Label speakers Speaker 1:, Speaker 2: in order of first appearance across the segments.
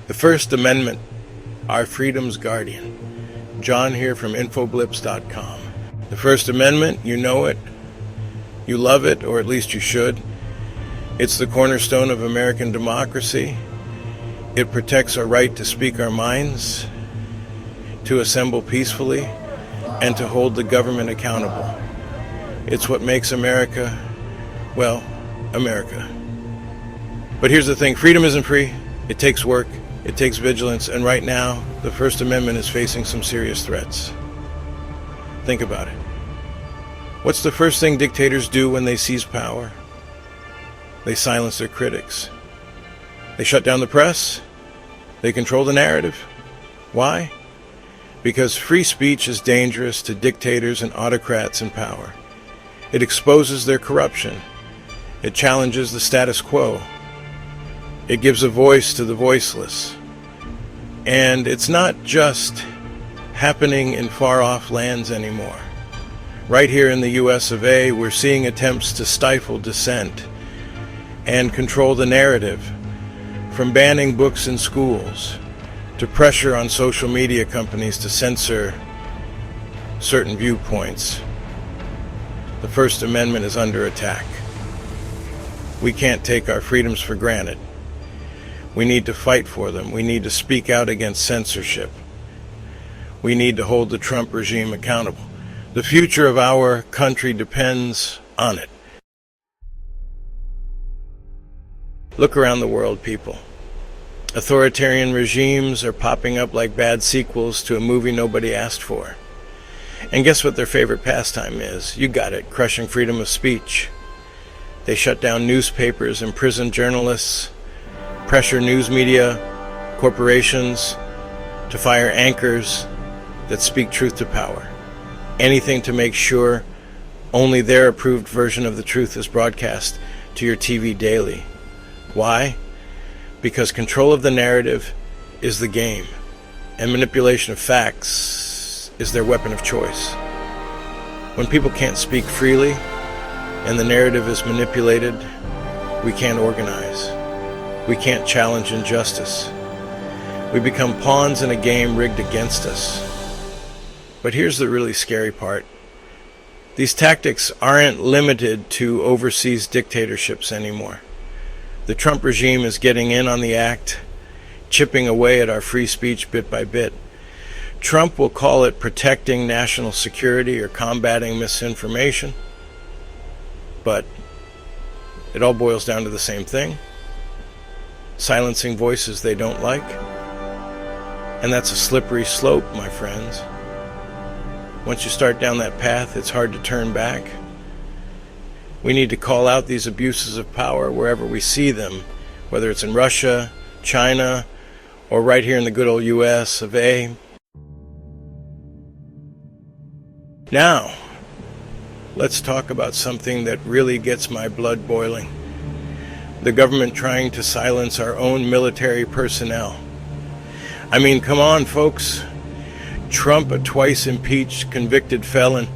Speaker 1: The First Amendment, our freedom's guardian. John here from Infoblips.com. The First Amendment, you know it, you love it, or at least you should. It's the cornerstone of American democracy. It protects our right to speak our minds, to assemble peacefully, and to hold the government accountable. It's what makes America, well, America. But here's the thing, freedom isn't free. It takes work, it takes vigilance, and right now, the First Amendment is facing some serious threats. Think about it. What's the first thing dictators do when they seize power? They silence their critics. They shut down the press. They control the narrative. Why? Because free speech is dangerous to dictators and autocrats in power. It exposes their corruption. It challenges the status quo. It gives a voice to the voiceless. And it's not just happening in far-off lands anymore. Right here in the US of A, we're seeing attempts to stifle dissent and control the narrative, from banning books in schools to pressure on social media companies to censor certain viewpoints. The First Amendment is under attack. We can't take our freedoms for granted. We need to fight for them. We need to speak out against censorship. We need to hold the Trump regime accountable. The future of our country depends on it. Look around the world, people. Authoritarian regimes are popping up like bad sequels to a movie nobody asked for. And guess what their favorite pastime is? You got it, crushing freedom of speech. They shut down newspapers, imprison journalists, pressure news media corporations to fire anchors that speak truth to power. Anything to make sure only their approved version of the truth is broadcast to your TV daily. Why? Because control of the narrative is the game, and manipulation of facts is their weapon of choice. When people can't speak freely and the narrative is manipulated, we can't organize. We can't challenge injustice. We become pawns in a game rigged against us. But here's the really scary part. These tactics aren't limited to overseas dictatorships anymore. The Trump regime is getting in on the act, chipping away at our free speech bit by bit. Trump will call it protecting national security or combating misinformation, but it all boils down to the same thing: silencing voices they don't like. And that's a slippery slope, my friends. Once you start down that path, it's hard to turn back. We need to call out these abuses of power wherever we see them, whether it's in Russia, China, or right here in the good old US of A. Now, let's talk about something that really gets my blood boiling. The government trying to silence our own military personnel. I mean, come on, folks. Trump, a twice impeached convicted felon,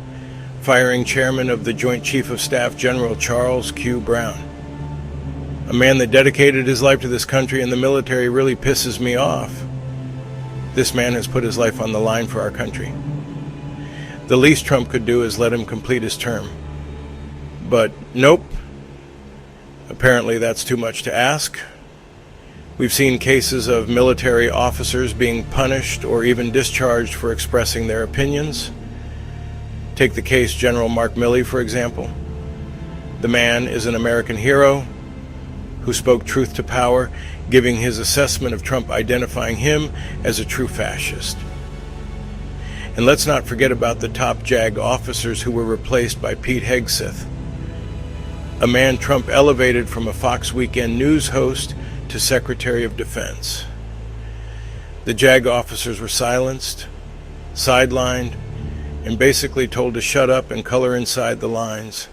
Speaker 1: firing chairman of the Joint Chief of Staff, General Charles Q. Brown. A man that dedicated his life to this country, and the military really pisses me off. This man has put his life on the line for our country. The least Trump could do is let him complete his term. But nope. Apparently that's too much to ask. We've seen cases of military officers being punished or even discharged for expressing their opinions. Take the case General Mark Milley, for example. The man is an American hero who spoke truth to power, giving his assessment of Trump, identifying him as a true fascist. And let's not forget about the top JAG officers who were replaced by Pete Hegseth, a man Trump elevated from a Fox Weekend News host to Secretary of Defense. The JAG officers were silenced, sidelined, and basically told to shut up and color inside the lines.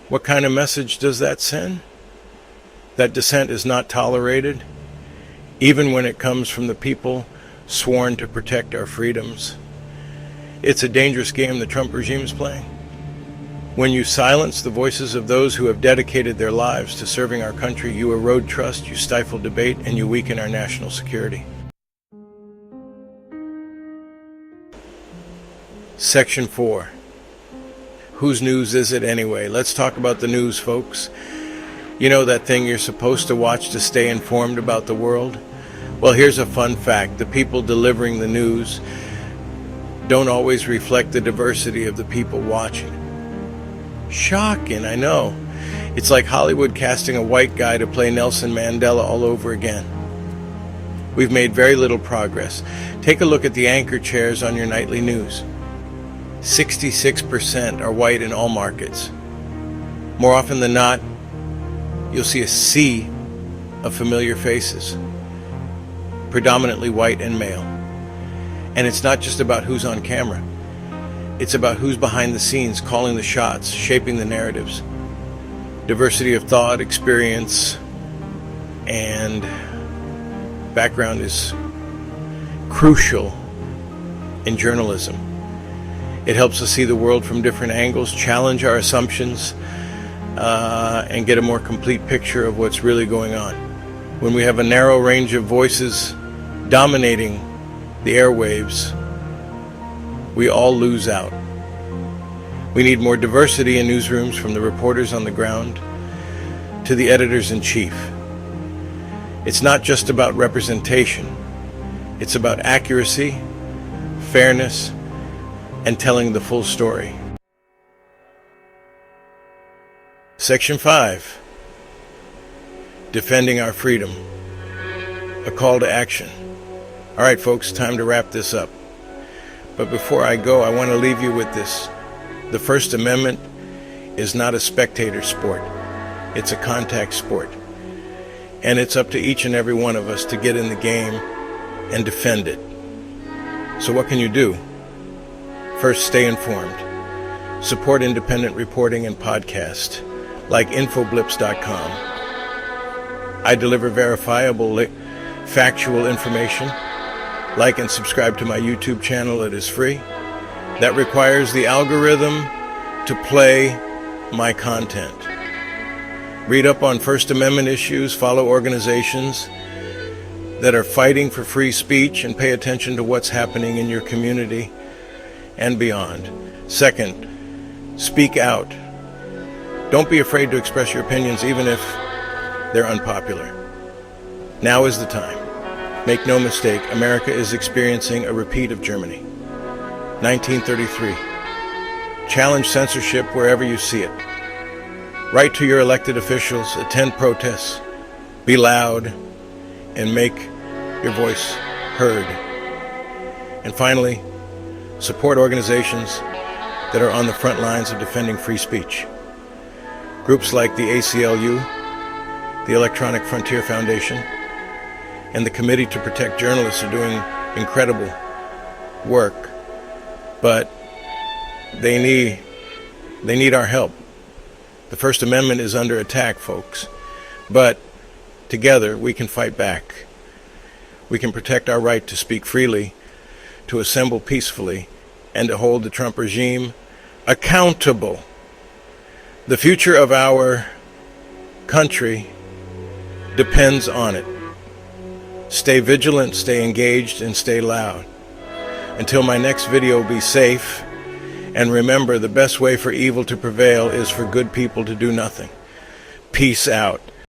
Speaker 1: What kind of message does that send? That dissent is not tolerated, even when it comes from the people sworn to protect our freedoms. It's a dangerous game the Trump regime is playing. When you silence the voices of those who have dedicated their lives to serving our country, you erode trust, you stifle debate, and you weaken our national security. Section 4. Whose news is it anyway? Let's talk about the news, folks. You know that thing you're supposed to watch to stay informed about the world? Well, here's a fun fact. The people delivering the news don't always reflect the diversity of the people watching. Shocking, I know. It's like Hollywood casting a white guy to play Nelson Mandela all over again. We've made very little progress. Take a look at the anchor chairs on your nightly news. 66% are white in all markets. More often than not, you'll see a sea of familiar faces, predominantly white and male. And it's not just about who's on camera. It's about who's behind the scenes, calling the shots, shaping the narratives. Diversity of thought, experience, and background is crucial in journalism. It helps us see the world from different angles, challenge our assumptions, and get a more complete picture of what's really going on. When we have a narrow range of voices dominating the airwaves, we all lose out. We need more diversity in newsrooms, from the reporters on the ground to the editors-in-chief. It's not just about representation. It's about accuracy, fairness, and telling the full story. Section 5. Defending our freedom. A call to action. All right, folks, time to wrap this up. But before I go, I want to leave you with this. The First Amendment is not a spectator sport. It's a contact sport. And it's up to each and every one of us to get in the game and defend it. So what can you do? First, stay informed. Support independent reporting and podcasts like Infoblips.com. I deliver verifiable, factual information. Like and subscribe to my YouTube channel. It is free. That requires the algorithm to play my content. Read up on First Amendment issues, follow organizations that are fighting for free speech, and pay attention to what's happening in your community and beyond. Second, speak out. Don't be afraid to express your opinions, even if they're unpopular. Now is the time. Make no mistake, America is experiencing a repeat of Germany. 1933. Challenge censorship wherever you see it. Write to your elected officials, attend protests, be loud, and make your voice heard. And finally, support organizations that are on the front lines of defending free speech. Groups like the ACLU, the Electronic Frontier Foundation, and the Committee to Protect Journalists are doing incredible work, but they need our help. The First Amendment is under attack, folks, but together we can fight back. We can protect our right to speak freely, to assemble peacefully, and to hold the Trump regime accountable. The future of our country depends on it. Stay vigilant, stay engaged, and stay loud. Until my next video, be safe, and remember, the best way for evil to prevail is for good people to do nothing. Peace out.